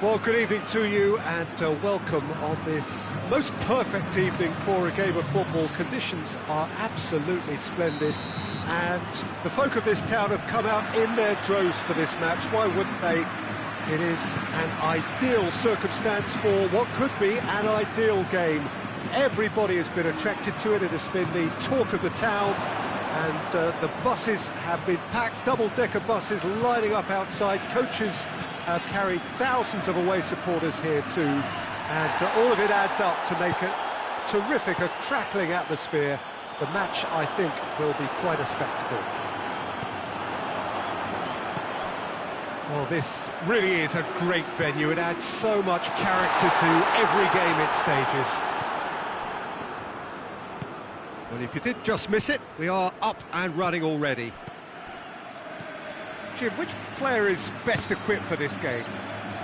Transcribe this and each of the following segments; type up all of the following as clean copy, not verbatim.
Well, good evening to you and welcome on this most perfect evening for a game of football. Conditions are absolutely splendid and the folk of this town have come out in their droves for this match. Why wouldn't they? It is an ideal circumstance for what could be an ideal game. Everybody has been attracted to it. It has been the talk of the town and the buses have been packed, double-decker buses lining up outside. Coaches have carried thousands of away supporters here too, and all of it adds up to make a terrific, a crackling atmosphere. The match, I think, will be quite a spectacle. Well, this really is a great venue. It adds so much character to every game it stages. Well, if you did just miss it, we are up and running already. Jim, which player is best equipped for this game?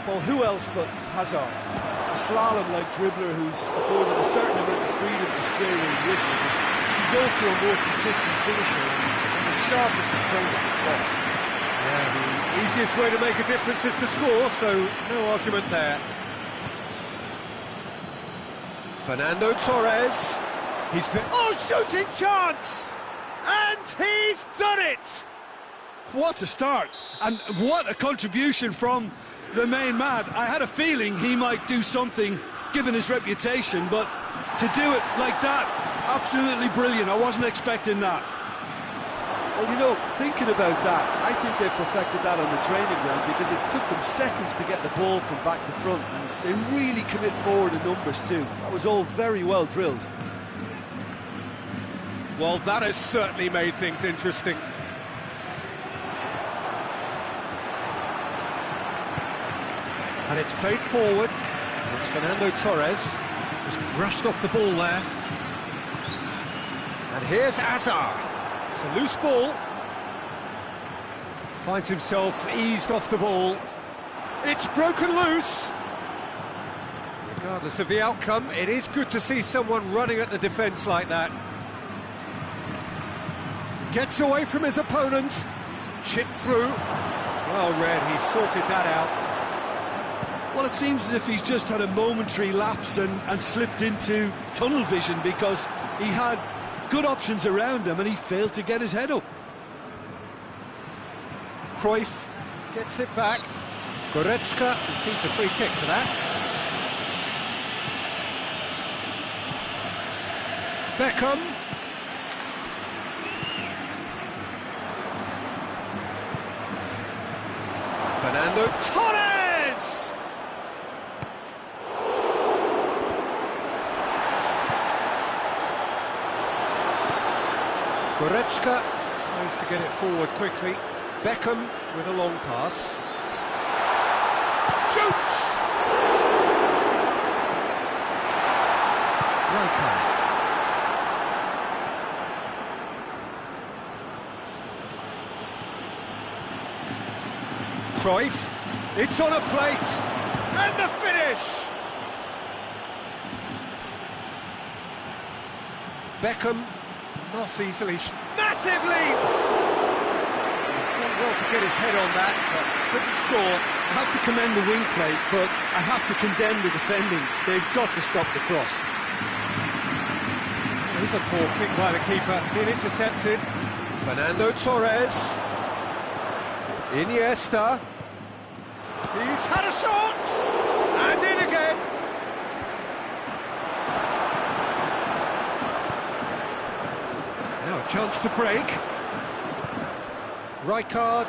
Well, who else but Hazard? A slalom-like dribbler who's afforded a certain amount of freedom to stray where he wishes. He's also a more consistent finisher and the sharpest in terms of cross. Yeah, the easiest way to make a difference is to score, so no argument there. Fernando Torres. Oh, shooting chance! And he's done it! What a start, and what a contribution from the main man. I had a feeling he might do something, given his reputation, but to do it like that, absolutely brilliant. I wasn't expecting that. Well, you know, thinking about that, I think they perfected that on the training ground because it took them seconds to get the ball from back to front, and they really commit forward in numbers too. That was all very well drilled. Well, that has certainly made things interesting. And it's played forward. It's Fernando Torres. Just brushed off the ball there. And here's Hazard. It's a loose ball. Finds himself eased off the ball. It's broken loose. Regardless of the outcome, it is good to see someone running at the defence like that. Gets away from his opponent. Chipped through. Well read, he sorted that out. Well, it seems as if he's just had a momentary lapse and slipped into tunnel vision because he had good options around him and he failed to get his head up. Cruyff gets it back. Goretzka receives a free kick for that. Beckham. Fernando Torres! Goretzka tries to get it forward quickly. Beckham with a long pass. Shoots! Rijkaard. Cruyff, it's on a plate, and the finish! Beckham, not easily, massive leap! He's done well to get his head on that, but couldn't score. I have to commend the wing play, but I have to condemn the defending. They've got to stop the cross. Here's a poor kick by the keeper, being intercepted. Fernando Torres. Iniesta. He's had a shot! And in again! Now a chance to break. Rijkaard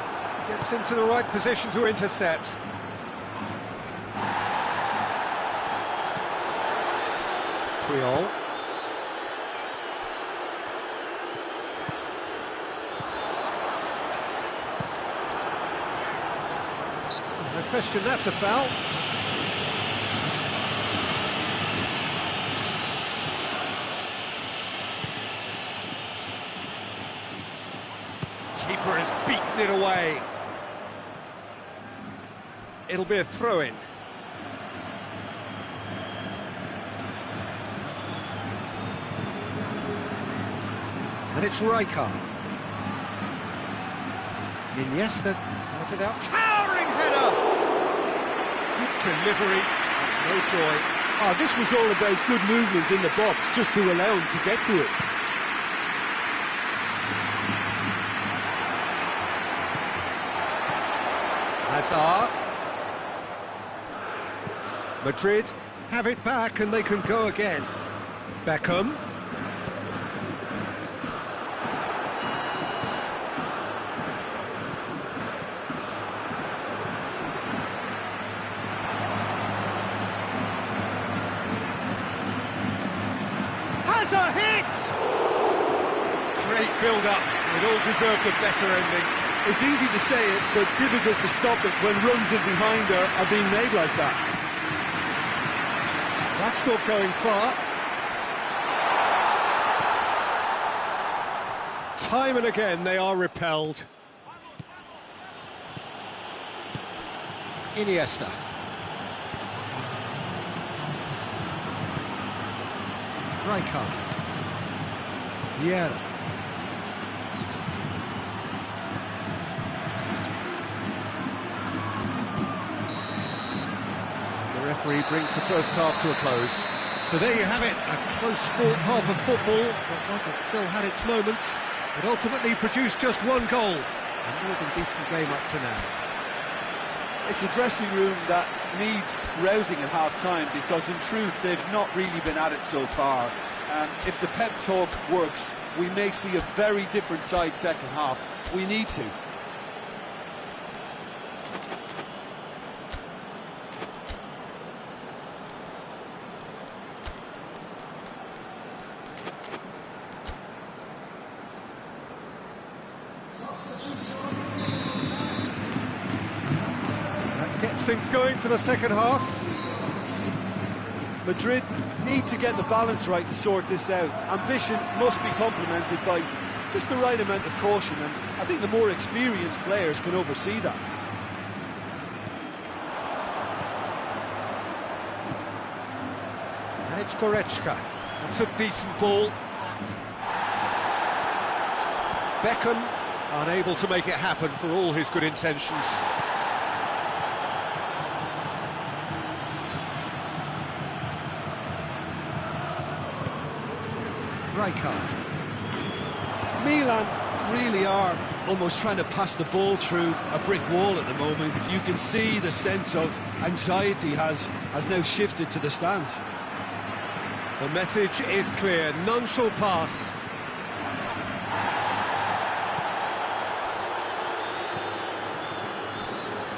gets into the right position to intercept. Puyol. No question, that's a foul. Keeper has beaten it away. It'll be a throw-in. And it's Rijkaard. Iniesta has it out. Towering header! Delivery, no joy. Oh, this was all about good movement in the box, just to allow him to get to it. Hazard. Madrid have it back and they can go again. Beckham. Has a hit! Great build-up. It all deserved a better ending. It's easy to say it, but difficult to stop it when runs in behind are being made like that. That's not going far. Time and again they are repelled. Iniesta. Rijkaard. Vieira. The referee brings the first half to a close. So there you have it, a close-fought half of football, but one that still had its moments. It ultimately produced just one goal. A more than decent game up to now. It's a dressing room that needs rousing at half-time, because in truth they've not really been at it so far. If the pep talk works, we may see a very different side second half. We need to. Gets things going for the second half. Madrid need to get the balance right to sort this out. Ambition must be complemented by just the right amount of caution, and I think the more experienced players can oversee that. And it's Goretzka. That's a decent ball. Beckham unable to make it happen for all his good intentions. Rijkaard. Milan really are almost trying to pass the ball through a brick wall at the moment. You can see the sense of anxiety has now shifted to the stands. The message is clear, none shall pass.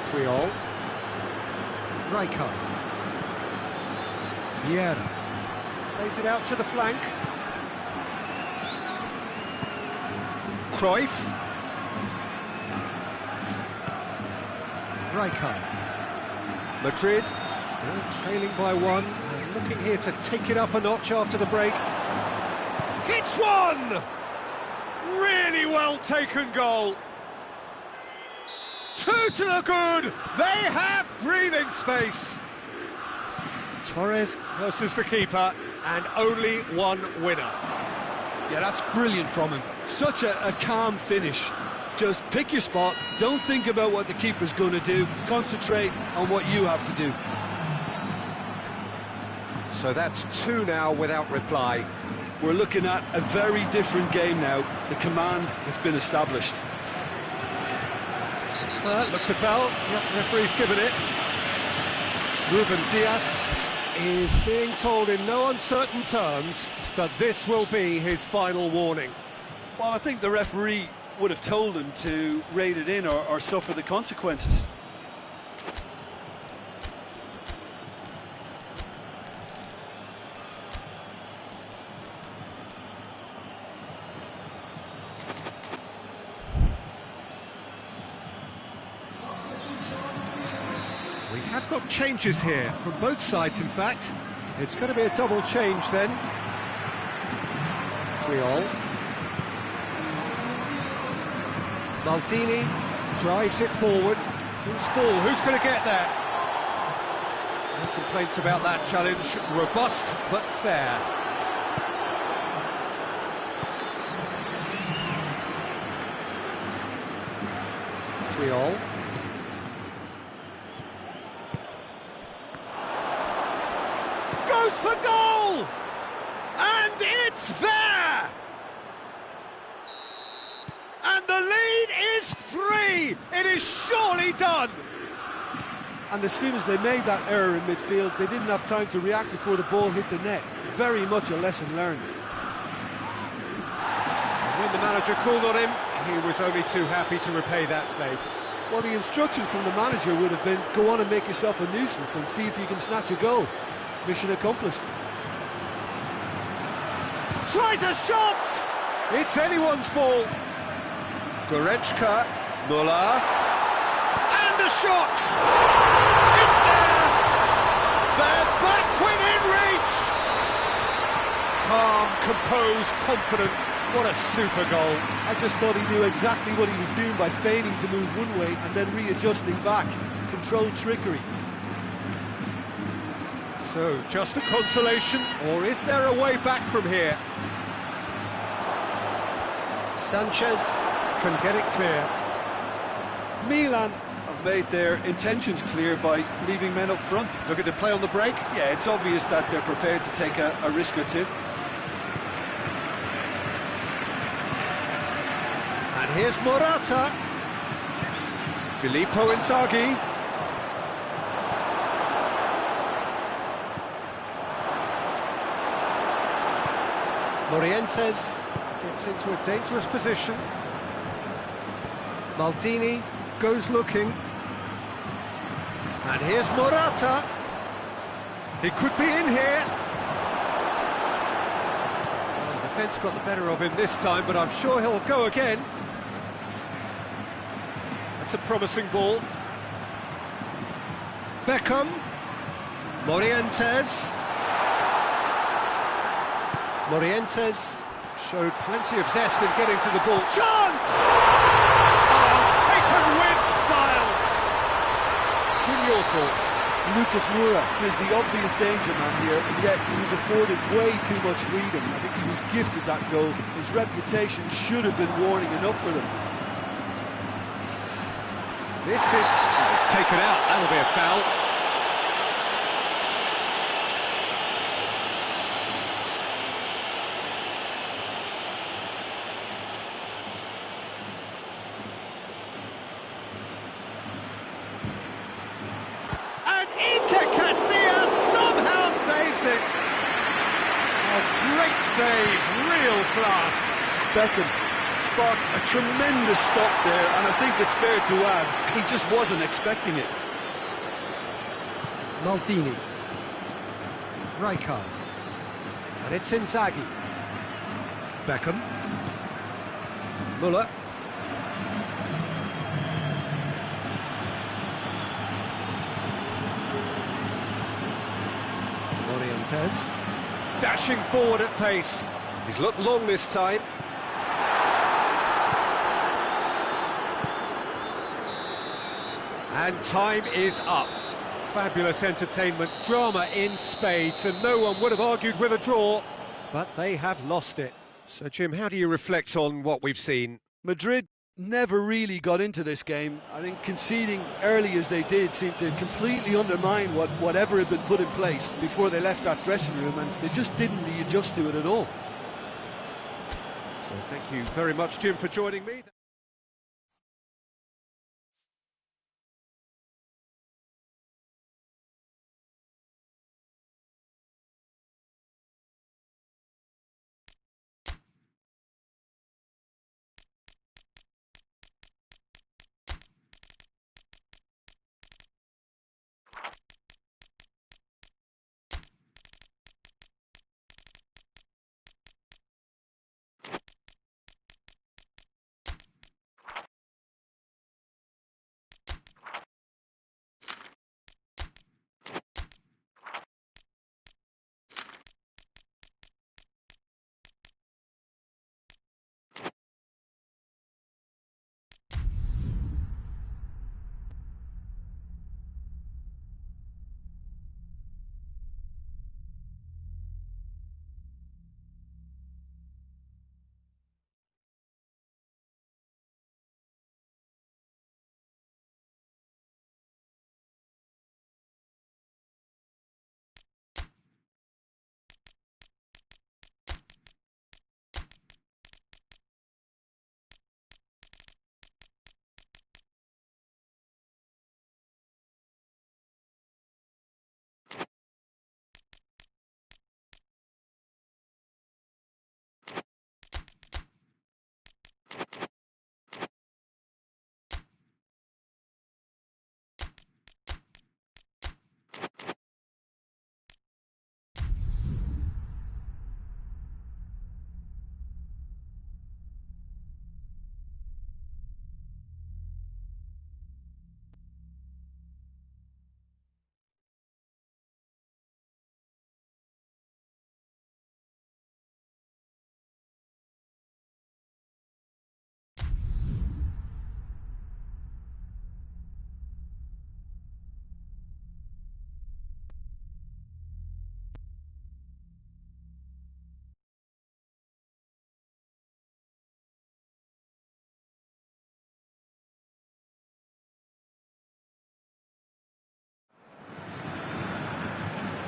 Triol. Rijkaard. Vieira. Plays it out to the flank. Cruyff. Rijkaard. Madrid still trailing by one and looking here to take it up a notch after the break. Hits one! Really well taken goal. Two to the good. They have breathing space. Torres versus the keeper and only one winner. Yeah, that's brilliant from him. Such a calm finish. Just pick your spot, don't think about what the keeper's going to do, concentrate on what you have to do. So that's two now without reply. We're looking at a very different game now. The command has been established. Well, that looks a foul. Yep, referee's given it. Ruben Dias is being told in no uncertain terms that this will be his final warning. Well, I think the referee would have told him to rate it in or suffer the consequences. We have got changes here from both sides, in fact. It's going to be a double change then. Triol. Maldini drives it forward. Who's ball? Who's going to get there? No complaints about that challenge. Robust but fair. Triol. is surely done! And as soon as they made that error in midfield, they didn't have time to react before the ball hit the net. Very much a lesson learned. When the manager called on him, he was only too happy to repay that fate. Well, the instruction from the manager would have been, go on and make yourself a nuisance and see if you can snatch a goal. Mission accomplished. Tries a shot! It's anyone's ball. Goretzka, Müller, and a shot! It's there! They're back within reach! Calm, composed, confident. What a super goal. I just thought he knew exactly what he was doing by feigning to move one way and then readjusting back. Controlled trickery. So, just a consolation, or is there a way back from here? Sanchez can get it clear. Milan have made their intentions clear by leaving men up front. Looking to play on the break? Yeah, it's obvious that they're prepared to take a risk or two. And here's Morata. Filippo Inzaghi. Morientes gets into a dangerous position. Maldini goes looking. And here's Morata. He could be in here. Well, the defence got the better of him this time, but I'm sure he'll go again. That's a promising ball. Beckham. Morientes. Morientes showed plenty of zest in getting to the ball. Chance! Oh, taken with style! Jim, your thoughts? Lucas Moura is the obvious danger man here, and yet he was afforded way too much freedom. I think he was gifted that goal. His reputation should have been warning enough for them. This is... Oh, it's taken out. That'll be a foul. Save, real class. Beckham sparked a tremendous stop there, and I think it's fair to add, he just wasn't expecting it. Maldini. Rijkaard. And it's Inzaghi. Beckham. Müller. Morientes. Dashing forward at pace. He's looked long this time. And time is up. Fabulous entertainment, drama in spades, and no one would have argued with a draw, but they have lost it. So, Jim, how do you reflect on what we've seen? Madrid never really got into this game. I think conceding early as they did seemed to completely undermine whatever had been put in place before they left that dressing room, and they just didn't readjust to it at all. So thank you very much, Jim, for joining me.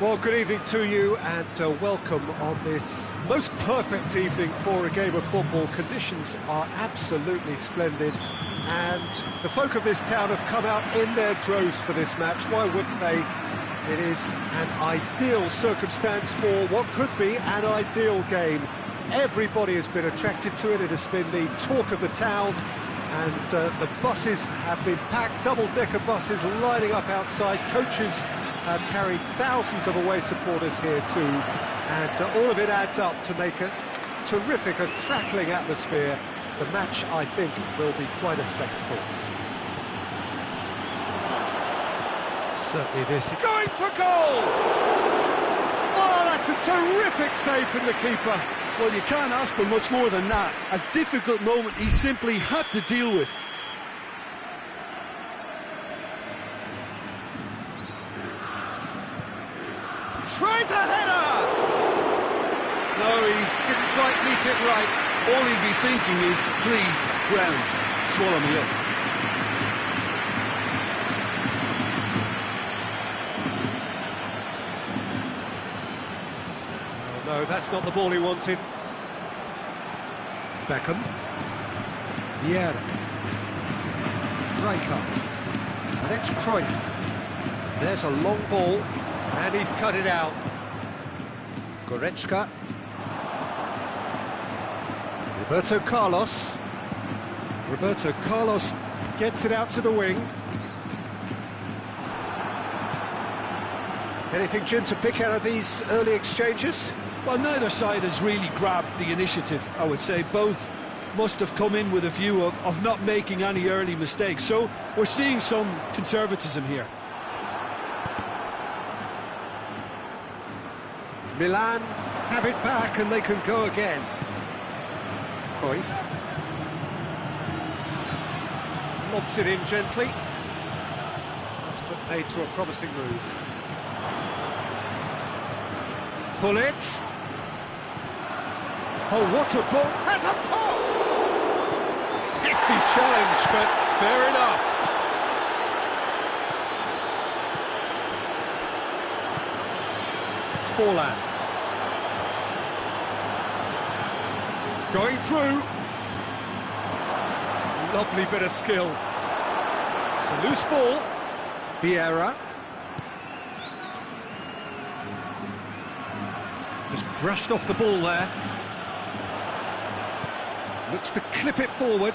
Well, good evening to you and welcome on this most perfect evening for a game of football. Conditions are absolutely splendid and the folk of this town have come out in their droves for this match. Why wouldn't they? It is an ideal circumstance for what could be an ideal game. Everybody has been attracted to it. It has been the talk of the town and the buses have been packed, double-decker buses lining up outside. Coaches have carried thousands of away supporters here too, and all of it adds up to make a terrific, a crackling atmosphere. The match, I think, will be quite a spectacle. Certainly this is going for goal! Oh, that's a terrific save from the keeper. Well, you can't ask for much more than that. A difficult moment he simply had to deal with. Tries a header! No, he didn't quite meet it right. All he'd be thinking is, please, ground, swallow me up. Oh, no, that's not the ball he wanted. Beckham. Vieira. Rijkaard. And it's Cruyff. There's a long ball. And he's cut it out. Goretzka. Roberto Carlos. Roberto Carlos gets it out to the wing. Anything, Jim, to pick out of these early exchanges? Well, neither side has really grabbed the initiative, I would say. Both must have come in with a view of not making any early mistakes. So we're seeing some conservatism here. Milan have it back and they can go again. Cruyff lobs it in gently. That's put paid to a promising move. Gullit. Oh, what a ball! Has a pop! Hefty challenge, but fair enough. Forlan. Going through. Lovely bit of skill. It's a loose ball. Vieira. Just brushed off the ball there. Looks to clip it forward.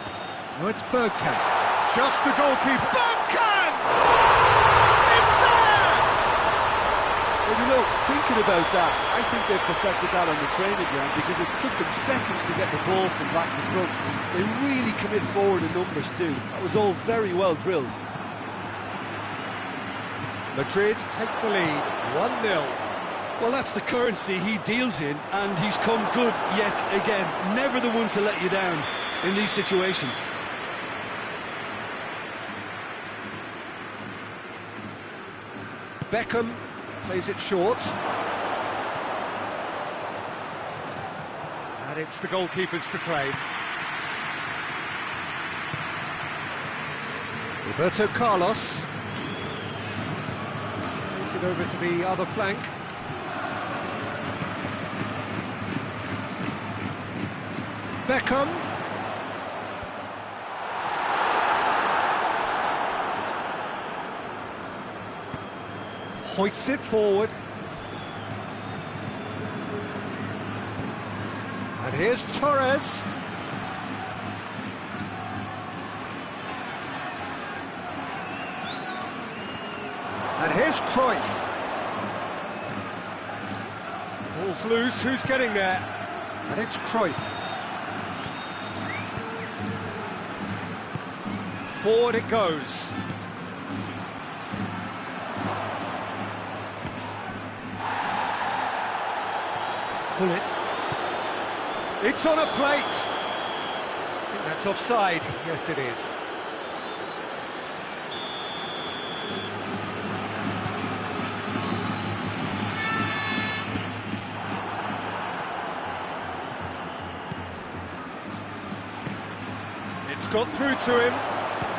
Oh, it's Bergkamp. Just the goalkeeper. Bergkamp! It's there! Well, you know, thinking about that, I think they've perfected that on the training ground because it took them seconds to get the ball from back to front. They really commit forward in numbers too. That was all very well drilled. Madrid take the lead, 1-0. Well, that's the currency he deals in, and he's come good yet again. Never the one to let you down in these situations. Beckham plays it short. And it's the goalkeepers to claim. Roberto Carlos. Plays it over to the other flank. Beckham. Hoists it forward. And here's Torres. And here's Cruyff. Ball's loose, who's getting there? And it's Cruyff. Forward it goes. Gullit. It's on a plate. I think that's offside. Yes, it is. It's got through to him.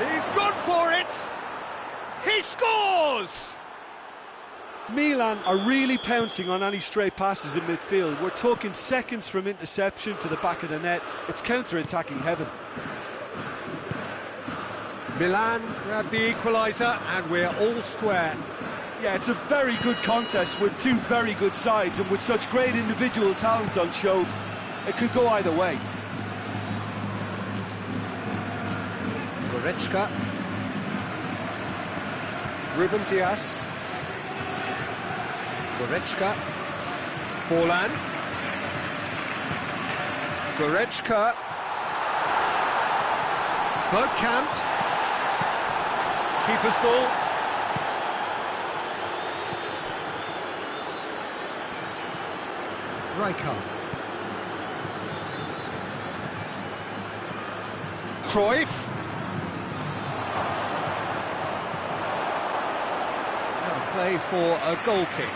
He's gone for it. He scores! Milan are really pouncing on any stray passes in midfield. We're talking seconds from interception to the back of the net. It's counter-attacking heaven. Milan grab the equaliser and we're all square. Yeah, it's a very good contest with two very good sides, and with such great individual talent on show, it could go either way. Goretzka. Ruben Dias. Goretzka. Forlan. Goretzka. Bergkamp. Keeper's ball. Rijkaard. Cruyff. Out of play for a goal kick.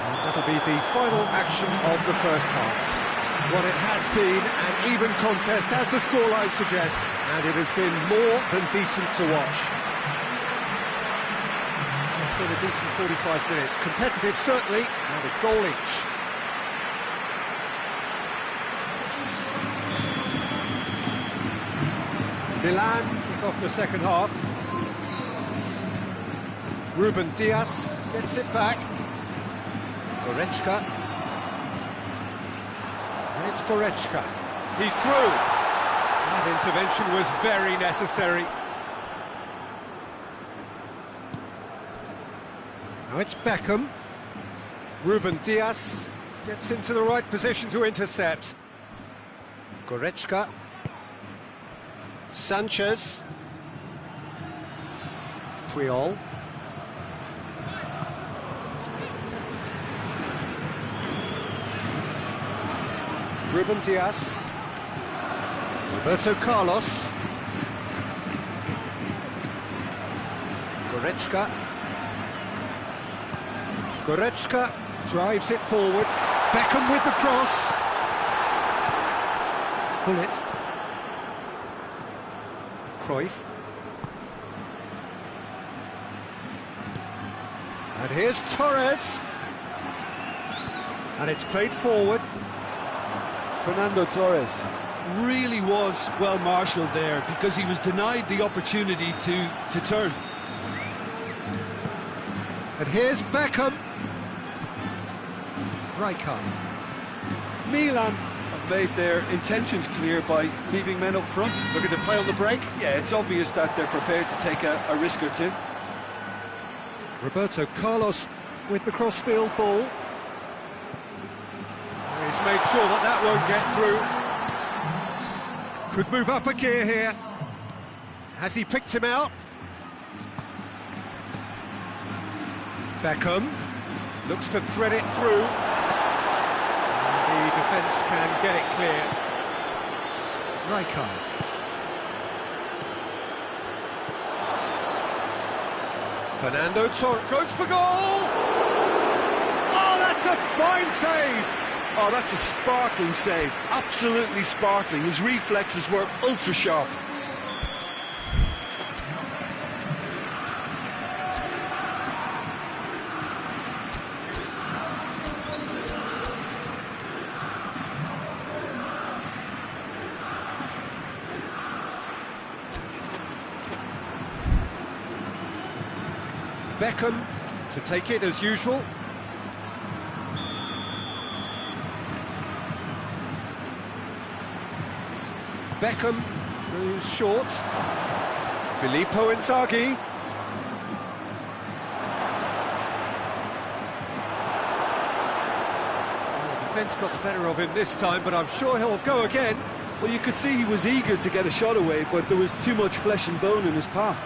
And that'll be the final action of the first half. Well, it has been an even contest, as the scoreline suggests, and it has been more than decent to watch. It's been a decent 45 minutes. Competitive, certainly, and a goal each. Milan kick off the second half. Ruben Dias gets it back. Goretzka. And it's Goretzka. He's through. That intervention was very necessary. Now it's Beckham. Ruben Dias gets into the right position to intercept. Goretzka. Sanchez. Puyol. Ruben Dias. Roberto Carlos. Goretzka. Goretzka drives it forward. Beckham with the cross. Bullet. Cruyff. And here's Torres. And it's played forward. Fernando Torres really was well marshalled there, because he was denied the opportunity to turn. And here's Beckham. Rijkaard. Milan have made their intentions clear by leaving men up front. Looking to play on the break. Yeah, it's obvious that they're prepared to take a risk or two. Roberto Carlos with the crossfield ball. He's made sure that that won't get through. Could move up a gear here. Has he picked him out? Beckham looks to thread it through. The defence can get it clear. Rijkaard. Fernando Torres goes for goal! Oh, that's a fine save! Oh, that's a sparkling save, absolutely sparkling. His reflexes were ultra sharp. Beckham to take it as usual. Beckham goes short. Filippo Inzaghi. The defence got the better of him this time, but I'm sure he'll go again. Well, you could see he was eager to get a shot away, but there was too much flesh and bone in his path.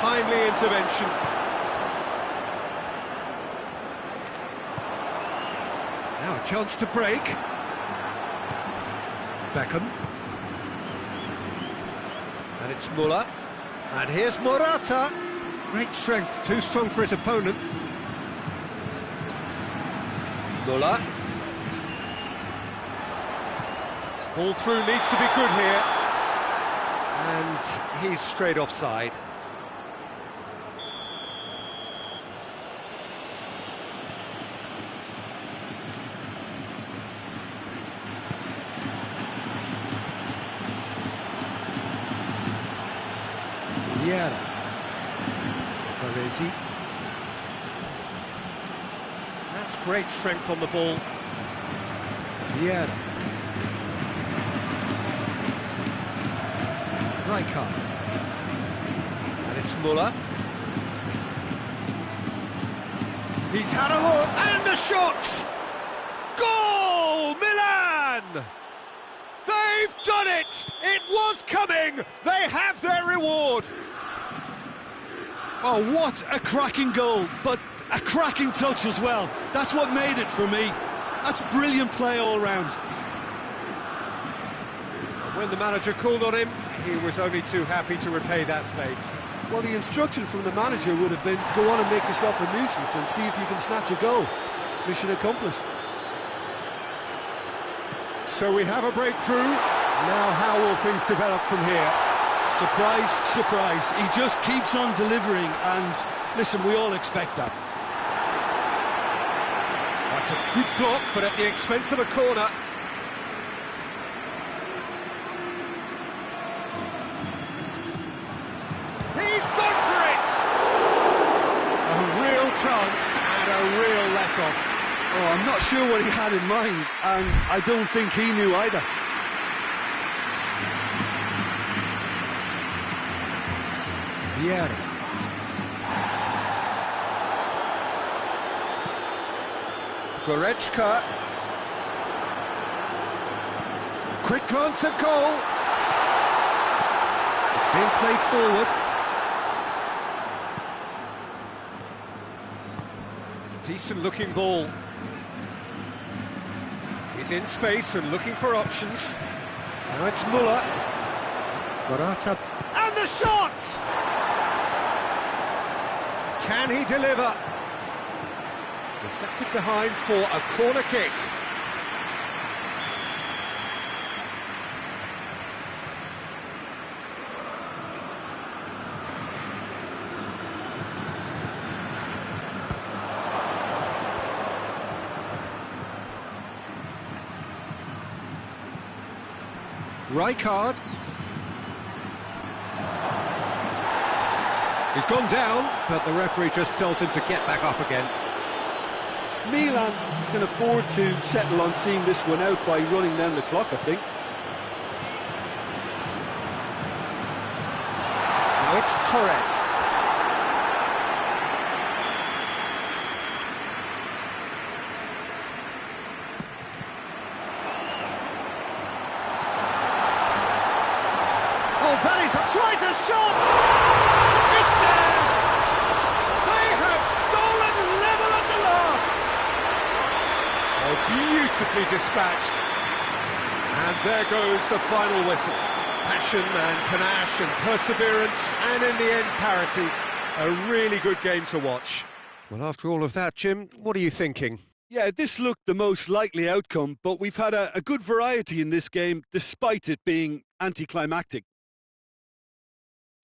Timely intervention. Now a chance to break. Beckham. And it's Muller. And here's Morata. Great strength, too strong for his opponent. Muller. Ball through needs to be good here. And he's straight offside. Vieira. Baresi. That's great strength on the ball. Vieira. Rijkaard. And it's Muller. He's had a look, and the shot! Goal! Milan! They've done it! It was coming! They have their reward! Oh, what a cracking goal, but a cracking touch as well. That's what made it for me. That's brilliant play all round. When the manager called on him, he was only too happy to repay that faith. Well, the instruction from the manager would have been, go on and make yourself a nuisance and see if you can snatch a goal. Mission accomplished. So we have a breakthrough. Now how will things develop from here? Surprise, surprise. He just keeps on delivering, and listen, we all expect that. That's a good block, but at the expense of a corner. He's gone for it! A real chance and a real let-off. Oh, I'm not sure what he had in mind, and I don't think he knew either. Vieira. Goretzka. Quick glance at goal. It's being played forward. Decent looking ball. He's in space and looking for options. Now it's Muller. Morata. And the shot! Can he deliver? Deflected behind for a corner kick. Rijkaard. He's gone down, but the referee just tells him to get back up again. Milan can afford to settle on seeing this one out by running down the clock, I think. Now it's Torres. Oh, that is tries a shot! It's there! They have stolen level at the last! Oh, beautifully dispatched. And there goes the final whistle. Passion and panache and perseverance, and in the end, parity. A really good game to watch. Well, after all of that, Jim, what are you thinking? Yeah, this looked the most likely outcome, but we've had a good variety in this game, despite it being anticlimactic.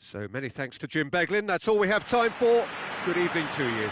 So many thanks to Jim Beglin. That's all we have time for. Good evening to you.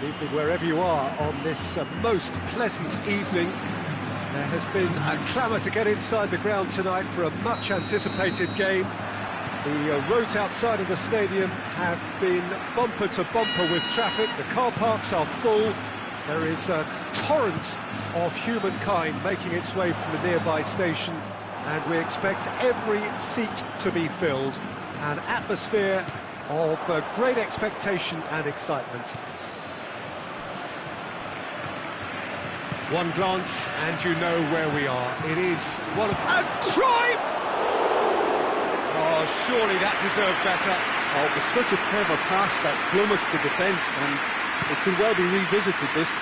Good evening wherever you are on this most pleasant evening. There has been a clamour to get inside the ground tonight for a much anticipated game. The roads outside of the stadium have been bumper to bumper with traffic. The car parks are full. There is a torrent of humankind making its way from the nearby station, and we expect every seat to be filled. An atmosphere of great expectation and excitement. One glance and you know where we are. It is one of... And Cruyff! Oh, surely that deserved better. Oh, it was such a clever pass that flummoxed the defence, and it could well be revisited, this.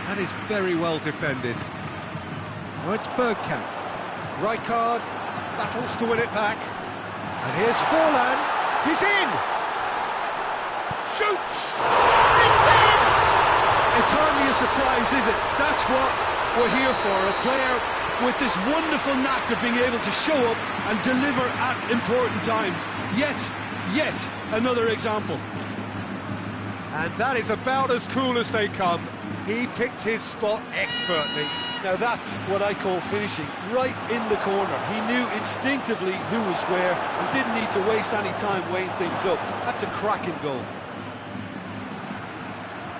That is very well defended. Now it's Bergkamp. Rijkaard battles to win it back. And here's Forlan. He's in! Shoots! It's in! It's hardly a surprise, is it? That's what we're here for. A player with this wonderful knack of being able to show up and deliver at important times. Yet another example. And that is about as cool as they come. He picked his spot expertly. Now that's what I call finishing, right in the corner. He knew instinctively who was where and didn't need to waste any time weighing things up. That's a cracking goal.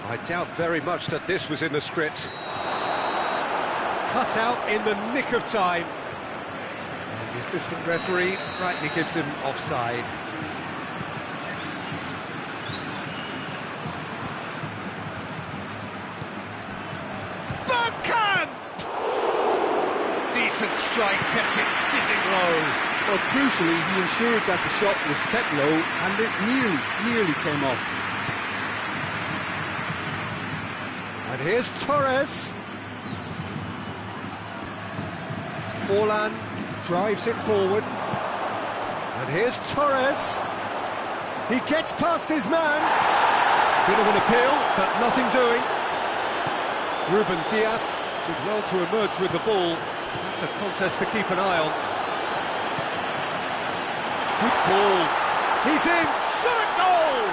I doubt very much that this was in the script. Cut out in the nick of time. The assistant referee rightly gives him offside. Decent strike, kept it fizzing low. Well, crucially, he ensured that the shot was kept low and it nearly came off. And here's Torres. Forlan drives it forward. And here's Torres. He gets past his man. Bit of an appeal, but nothing doing. Ruben Dias did well to emerge with the ball. That's a contest to keep an eye on. Good ball. He's in. Shot a goal!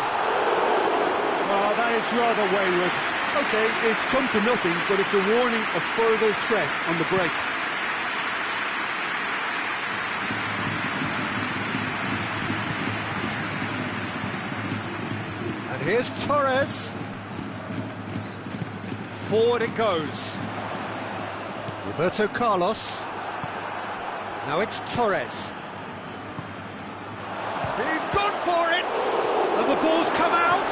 Oh, that is rather wayward. OK, it's come to nothing, but it's a warning of further threat on the break. And here's Torres. Forward it goes. Roberto Carlos. Now it's Torres. He's gone for it! And the ball's come out!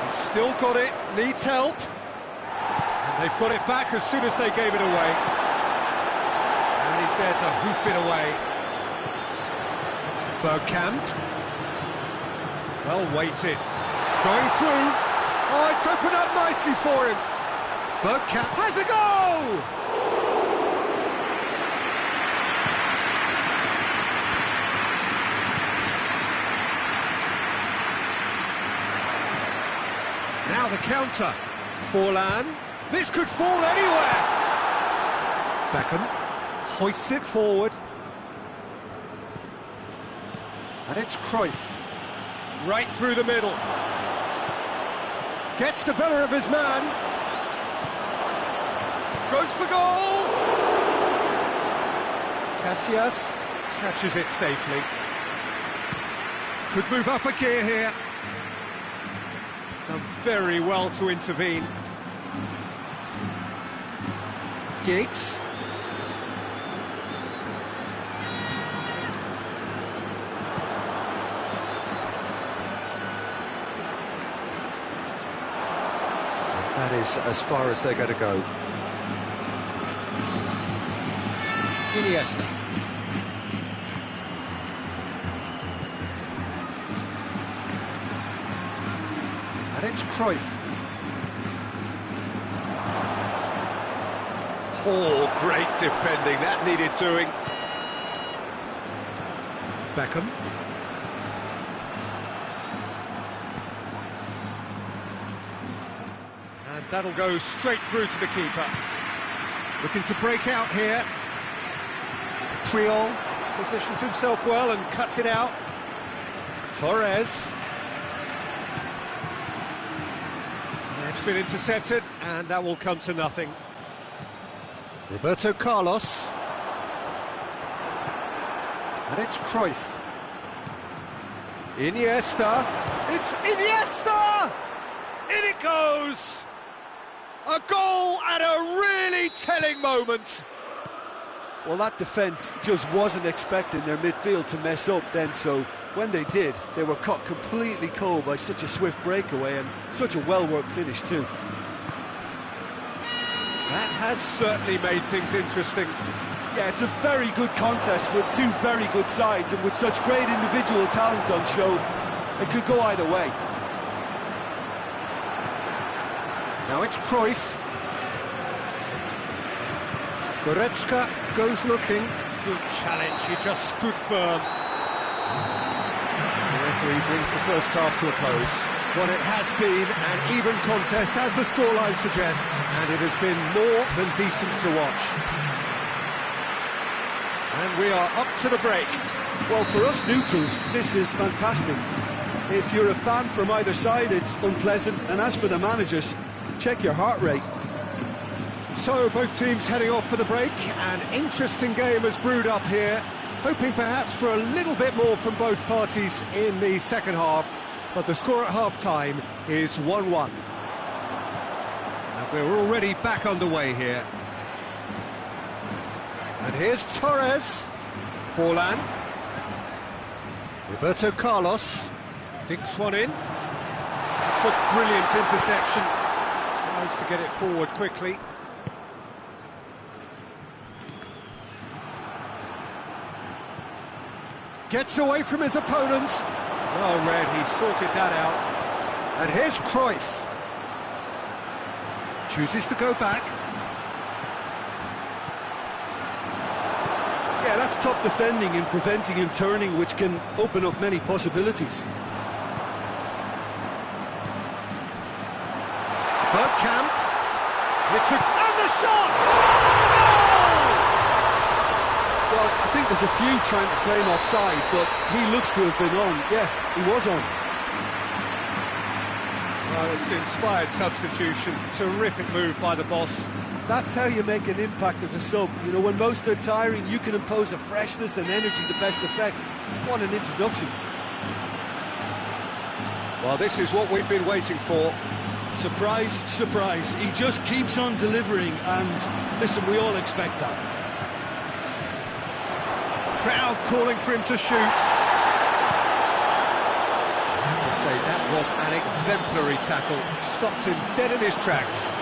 He's still got it, needs help. And they've got it back as soon as they gave it away. And he's there to hoof it away. Bergkamp. Well weighted. Going through. Oh, it's opened up nicely for him. Bergkamp has a goal! Now the counter. Forlan. This could fall anywhere. Beckham hoists it forward. And it's Cruyff. Right through the middle. Gets the better of his man. Goes for goal! Casillas catches it safely. Could move up a gear here. Done very well to intervene. Giggs. That is as far as they're going to go. Iniesta. And it's Cruyff. Oh, great defending. That needed doing. Beckham. And that'll go straight through to the keeper. Looking to break out here. Priol Positions himself well and cuts it out. Torres. It's been intercepted, and that will come to nothing. Roberto Carlos. And it's Cruyff. Iniesta. It's Iniesta! In it goes! A goal at a really telling moment. Well, that defence just wasn't expecting their midfield to mess up then, so when they did, they were caught completely cold by such a swift breakaway and such a well-worked finish too. That has certainly made things interesting. Yeah, it's a very good contest with two very good sides, and with such great individual talent on show, it could go either way. Now it's Cruyff. Goretzka goes looking. Good challenge, he just stood firm. The referee brings the first half to a close. Well, it has been an even contest, as the scoreline suggests, and it has been more than decent to watch. And we are up to the break. Well, for us neutrals, this is fantastic. If you're a fan from either side, it's unpleasant, and as for the managers, check your heart rate. So both teams heading off for the break. An interesting game has brewed up here, hoping perhaps for a little bit more from both parties in the second half, but the score at half-time is 1-1. And we're already back underway here. And here's Torres. Forlan. Roberto Carlos dinks one in. It's a brilliant interception. Tries to get it forward quickly. Gets away from his opponents. Well read, he sorted that out. And here's Cruyff. Chooses to go back. Yeah, that's top defending and preventing him turning, which can open up many possibilities. Bergkamp. And the shot! Goal! Well, I think there's a few trying to claim offside, but he looks to have been on. Yeah, he was on. Well, it's an inspired substitution. Terrific move by the boss. That's how you make an impact as a sub. You know, when most are tiring, you can impose a freshness and energy to best effect. What an introduction. Well, this is what we've been waiting for. Surprise, surprise. He just keeps on delivering, and listen, we all expect that. Crowd calling for him to shoot. I have to say, that was an exemplary tackle. Stopped him dead in his tracks.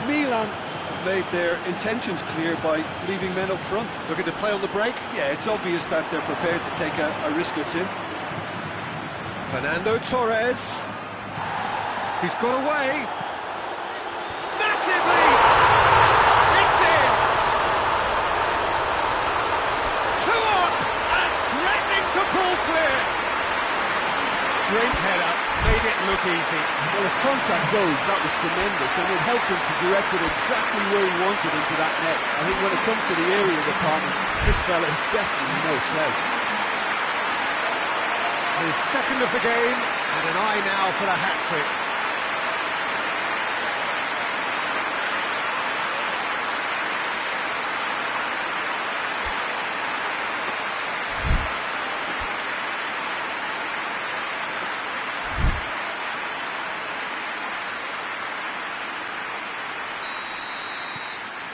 Milan made their intentions clear by leaving men up front. Looking to play on the break. Yeah, it's obvious that they're prepared to take a risk or two. Fernando Torres. He's got away. Massively! It's in! 2 up and threatening to pull clear. Great header, made it look easy. Well, as contact goes, that was tremendous, and it helped him to direct it exactly where he wanted into that net. I think when it comes to the area department, this fella is definitely no slouch. His second of the game, and an eye now for the hat-trick.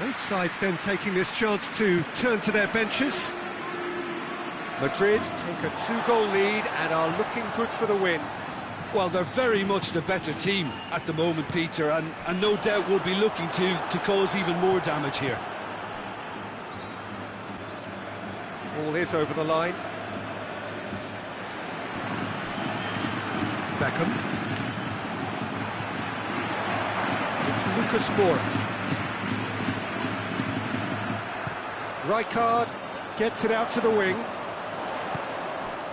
Both sides then taking this chance to turn to their benches. Madrid take a 2-goal lead and are looking good for the win. Well, they're very much the better team at the moment, Peter, and no doubt will be looking to cause even more damage here. Ball is over the line. Beckham. It's Lucas Moura. Rijkaard gets it out to the wing.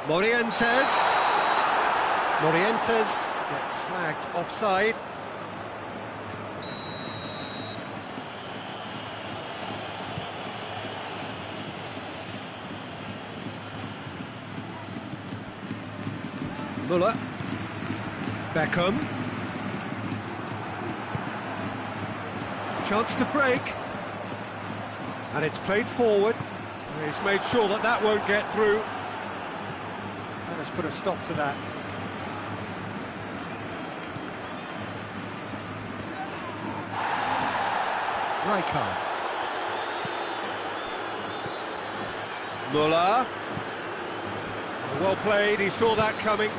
Morientes gets flagged offside. Muller. Beckham. Chance to break. And it's played forward. He's made sure that that won't get through. And has put a stop to that. Rijkaard. Muller. Well played, he saw that coming.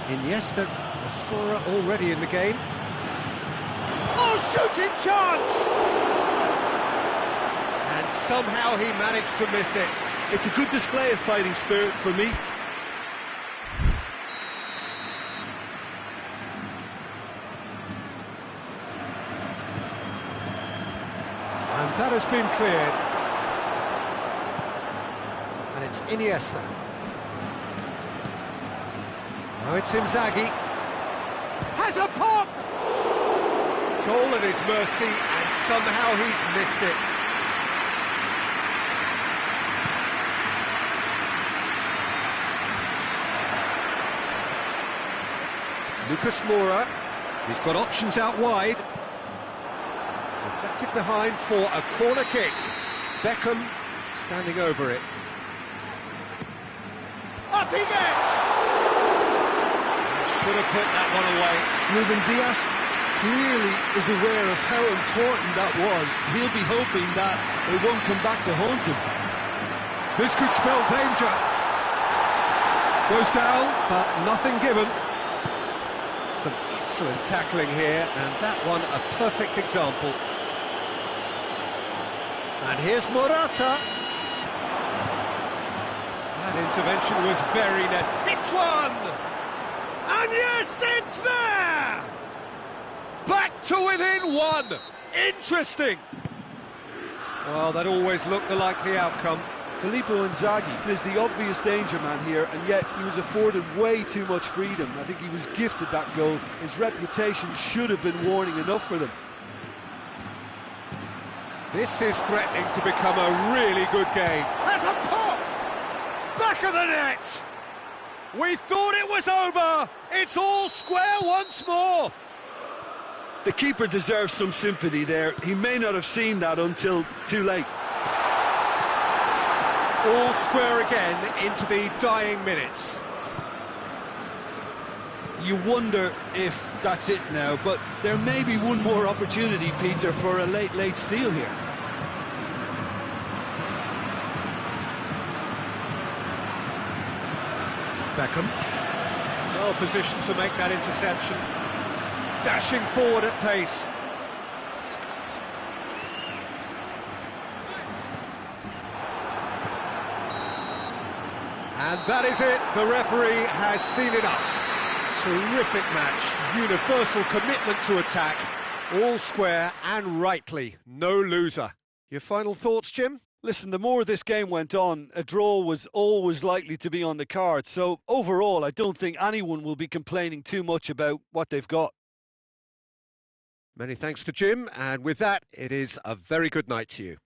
Iniesta, a scorer already in the game. Oh, shooting chance! And somehow he managed to miss it. It's a good display of fighting spirit for me. And that has been cleared. And it's Iniesta. Now it's Inzaghi. Has a pop! Goal at his mercy, and somehow he's missed it. Lucas Moura, he's got options out wide. Deflected behind for a corner kick. Beckham standing over it. Up he gets! Should have put that one away. Ruben Dias clearly is aware of how important that was. He'll be hoping that it won't come back to haunt him. This could spell danger. Goes down, but nothing given. Some excellent tackling here, and that one a perfect example. And here's Morata. That intervention was very necessary. Hits one! And yes, it's there! Back to within one! Interesting! Well, that always looked the likely outcome. Filippo Inzaghi is the obvious danger man here, and yet he was afforded way too much freedom. I think he was gifted that goal. His reputation should have been warning enough for them. This is threatening to become a really good game. There's a pop! Back of the net! We thought it was over! It's all square once more! The keeper deserves some sympathy there. He may not have seen that until too late. All square again into the dying minutes. You wonder if that's it now, but there may be one more opportunity, Peter, for a late steal here. Beckham, well positioned to make that interception. Dashing forward at pace. And that is it, the referee has seen enough. Terrific match, universal commitment to attack, all square and rightly, no loser. Your final thoughts, Jim? Listen, the more this game went on, a draw was always likely to be on the cards. So overall, I don't think anyone will be complaining too much about what they've got. Many thanks to Jim, and with that, it is a very good night to you.